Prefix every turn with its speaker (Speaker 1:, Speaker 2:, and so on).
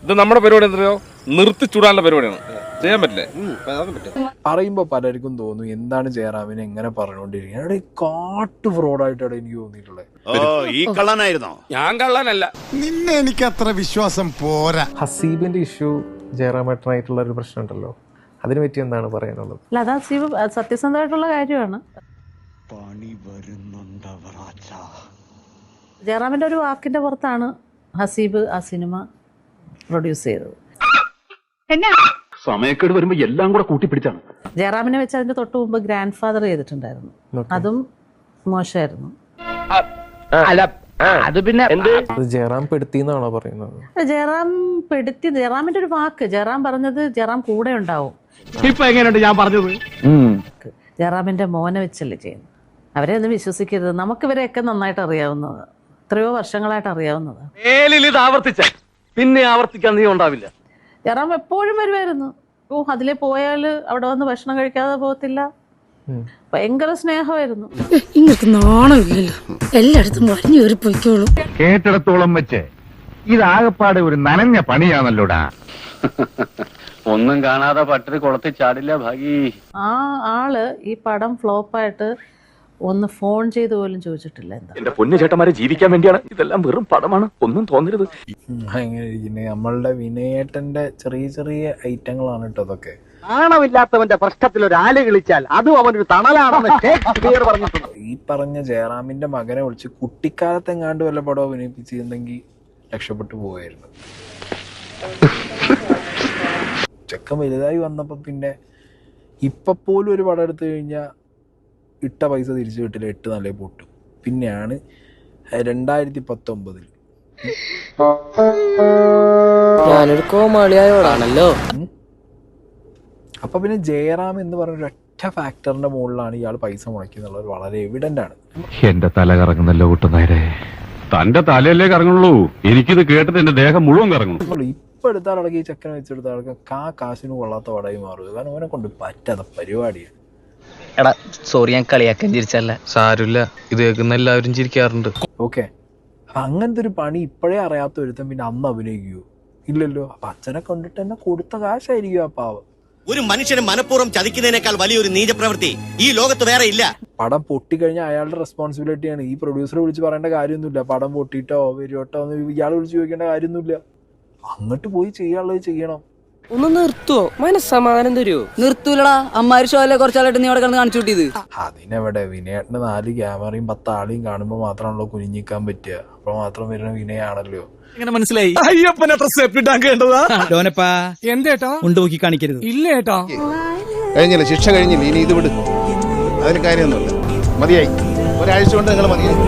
Speaker 1: ഇത് നമ്മുടെ പരിപാടി എന്തോ നിർത്തി ചൂടാനുള്ള പരിപാടിയാണ്, ചെയ്യാൻ പറ്റില്ലേ?
Speaker 2: പറയുമ്പോ പലർക്കും തോന്നും എന്താണ് ജയറാമിനെ എങ്ങനെ പറഞ്ഞുകൊണ്ടിരിക്കുന്നത്. ഈ കാട്ടു ഫ്രോഡായിട്ടാണ് എനിക്ക് തോന്നിയിട്ടുള്ളത്.
Speaker 3: ഈ കള്ളനായിരുന്നോ? ഞാൻ കള്ളനല്ല.
Speaker 4: നിന്നെ എനിക്ക് അത്ര വിശ്വാസം പോരാ.
Speaker 5: ഹസീബിന്റെ ഇഷ്യൂ ജയറാമേട്ടനായിട്ടുള്ള ഒരു പ്രശ്നം ഉണ്ടല്ലോ, അതിനെ പറ്റി എന്താണ് പറയാനുള്ളത്?
Speaker 6: അല്ല, അത് ഹസീബ് സത്യസന്ധമായിട്ടുള്ള കാര്യമാണ്. ജയറാമിന്റെ ഒരു വാക്കിന്റെ പുറത്താണ് ഹസീബ് ആ സിനിമ പ്രൊഡ്യൂസ് ചെയ്തത്.
Speaker 3: സമയക്കേട് വരുമ്പോ എല്ലാം കൂടെ കൂട്ടിപ്പിടിച്ചാണ്.
Speaker 6: ജയറാമിനെ വെച്ച് അതിന്റെ തൊട്ട് മുമ്പ് ഗ്രാൻഡ് ഫാദർ ചെയ്തിട്ടുണ്ടായിരുന്നു, അതും മോശമായിരുന്നു.
Speaker 7: അത് പിന്നെ
Speaker 5: അത് ജയറാം പെടുത്തിന്നാണോ പറയുന്നത്?
Speaker 6: ജയറാം പെടുത്തി, ജയറാമിന്റെ ഒരു വാക്ക്, ജയറാം പറഞ്ഞത് ജയറാം കൂടെ ഉണ്ടാവും.
Speaker 7: ഇപ്പൊ എങ്ങനെയുണ്ട് ഞാൻ പറഞ്ഞത്?
Speaker 6: ജയറാമിന്റെ മോനെ വെച്ചല്ലേ ചെയ്യുന്നത്. അവരെ ഒന്നും വിശ്വസിക്കരുത്. നമുക്ക് ഇവരെയൊക്കെ നന്നായിട്ട് അറിയാവുന്നത്, എത്രയോ വർഷങ്ങളായിട്ട് അറിയാവുന്നത്.
Speaker 7: ഇത് ആവർത്തിച്ച പിന്നെ ആവർത്തിക്കാൻ നീ ഉണ്ടാവില്ല.
Speaker 6: ജയറാം എപ്പോഴും വരുമായിരുന്നു. അതിലെ പോയാല് അവിടെ വന്ന് ഭക്ഷണം കഴിക്കാതെ പോകത്തില്ല. ഭയങ്കര സ്നേഹമായിരുന്നു.
Speaker 8: ഇങ്ങക്ക് നാണമില്ലല്ലോ, എല്ലായിടത്തും മറിഞ്ഞു കയറി പോയിക്കോളൂ.
Speaker 9: കേട്ടിടത്തോളം വെച്ച് ഇതാകപ്പാടെ ഒരു നനഞ്ഞ പണിയാണല്ലോടാ.
Speaker 7: ഒന്നും കാണാതെ പട്ടിണി കുളത്തിൽ ചാടില്ല ഭാഗി.
Speaker 6: ആ ആള് ഈ പടം ഫ്ലോപ്പായിട്ട് ഒന്ന് ഫോൺ ചെയ്ത് പോലും ചോദിച്ചിട്ടില്ല. എന്താ
Speaker 3: എന്റെ പൊന്നു ചേട്ടന്മാരെ ജീവിക്കാൻ വേണ്ടിയാണ്, ഇതെല്ലാം വെറും പടമാണ്, ഒന്നും തോന്നരുത്.
Speaker 2: അങ്ങനെ ഇരിക്കുന്നത് നമ്മളുടെ വിനയേട്ടന്റെ ചെറിയ ചെറിയ ഐറ്റങ്ങളാണ് കേട്ടോ അതൊക്കെ.
Speaker 7: നാണമില്ലാത്തവന്റെ പ്രശ്നത്തിൽ ഒരു ആല് കളിച്ചാൽ അതും അവനൊരു തണലാണെന്ന് ഷേക്സ്പിയർ പറഞ്ഞിട്ടുണ്ട്.
Speaker 2: ഈ പറഞ്ഞ ജയറാമിന്റെ മകനെ വിളിച്ച് കുട്ടിക്കാലത്തെങ്ങാണ്ട് വല്ല പടം അഭിനയിപ്പിച്ചിരുന്നെങ്കിൽ രക്ഷപ്പെട്ടു പോവായിരുന്നു. ചെക്കൻ വലുതായി വന്നപ്പോ പിന്നെ ഇപ്പൊ പോലും ഒരു പടം എടുത്തു കഴിഞ്ഞാൽ ഇട്ട പൈസ തിരിച്ചു കിട്ടില്ല, 8 നല്ല പൊട്ടും. പിന്നെയാണ് 2019
Speaker 10: ഞാനൊരു കോമാളിയായോടാണല്ലോ.
Speaker 2: അപ്പൊ പിന്നെ ജയറാം എന്ന് പറഞ്ഞ ഒറ്റ ഫാക്ടറിന്റെ മുകളിലാണ് ഇയാൾ പൈസ മുടക്കിയെന്നുള്ളത് വളരെ എവിഡന്റ് ആണ്.
Speaker 9: എന്റെ തല കറങ്ങുന്നല്ലോ കൂട്ടുന്നേരെ.
Speaker 3: തന്റെ തലയല്ലേ കറങ്ങുള്ളൂ, എനിക്കിത് കേട്ടിട്ട് എന്റെ ദേഹം മുഴുവൻ കറങ്ങും.
Speaker 2: ഇപ്പൊ എടുത്താളൊക്കെ ഈ ചെക്കനെ വെച്ചെടുത്ത ആൾക്ക് കാശിന് കൊള്ളാത്ത വടയി മാറുക. കാരണം അവനെ കൊണ്ട് പറ്റാത്ത പരിപാടിയാണ്.
Speaker 10: എടാ സോറി, ഞാൻ കളിയാക്കാൻ ചിരിച്ചല്ല.
Speaker 5: സാരമില്ല, ഇത് കേൾക്കുന്ന എല്ലാവരും ചിരിക്കാറുണ്ട്.
Speaker 2: ഓക്കെ, അങ്ങനത്തെ ഒരു പണി ഇപ്പോഴേ അറിയാത്ത ഒരുത്തൻ പിന്നെ അന്ന് അഭിനയിക്കുവോ? ഇല്ലല്ലോ. അപ്പൊ അച്ഛനെ കണ്ടിട്ട് തന്നെ കൊടുത്ത കാശായിരിക്കും ആ പാവം.
Speaker 11: ഒരു മനുഷ്യനെ മനഃപൂർവ്വം ചതിക്കുന്നതിനേക്കാൾ വലിയൊരു നീചപ്രവൃത്തി ഈ ലോകത്ത് വേറെ ഇല്ല.
Speaker 2: പടം പൊട്ടിക്കഴിഞ്ഞാൽ അയാളുടെ റെസ്പോൺസിബിലിറ്റിയാണ്. ഈ പ്രൊഡ്യൂസറെ വിളിച്ച് പറയേണ്ട കാര്യമൊന്നുമില്ല. പടം പൊട്ടിയിട്ടോ വരുവട്ടോ എന്ന് ഇയാൾ വിളിച്ച് ചോദിക്കേണ്ട കാര്യമൊന്നുമില്ല. അങ്ങോട്ട് പോയി ചെയ്യാനുള്ളത് ചെയ്യണം.
Speaker 10: ഒന്ന് നിർത്തുവോ? മനസ്സമാധാനം തരുവോ? നിർത്തൂലടാ, അമ്മാര് ഷോയിലെ കുറച്ചാളായിട്ട് നീ അവിടെ കിടന്ന് കാണിച്ചു കൂട്ടിയത്.
Speaker 2: അതിനെവിടെ, വിനയേട്ടന് 4 ക്യാമറയും 10 ആളെയും കാണുമ്പോൾ മാത്രമാണല്ലോ കുനിഞ്ഞിക്കാൻ പറ്റുക. അപ്പൊ മാത്രം വരുന്ന വിനയാണല്ലോ.
Speaker 7: മനസ്സിലായി. അയ്യപ്പൻ അത്ര സ്റ്റെപ്പ് ഇട്ടാക്കേണ്ടതാ എന്തേട്ടാ കൊണ്ടുപോയി കാണിക്കരുത്. ഇല്ലേട്ടാ,
Speaker 4: കഴിഞ്ഞില്ല, ശിക്ഷ കഴിഞ്ഞില്ല, ഇനി ഇത് വിട്. അതിന് കാര്യമൊന്നുമില്ല, മതിയായി. ഒരാഴ്ച കൊണ്ട് നിങ്ങൾ മതിയായി.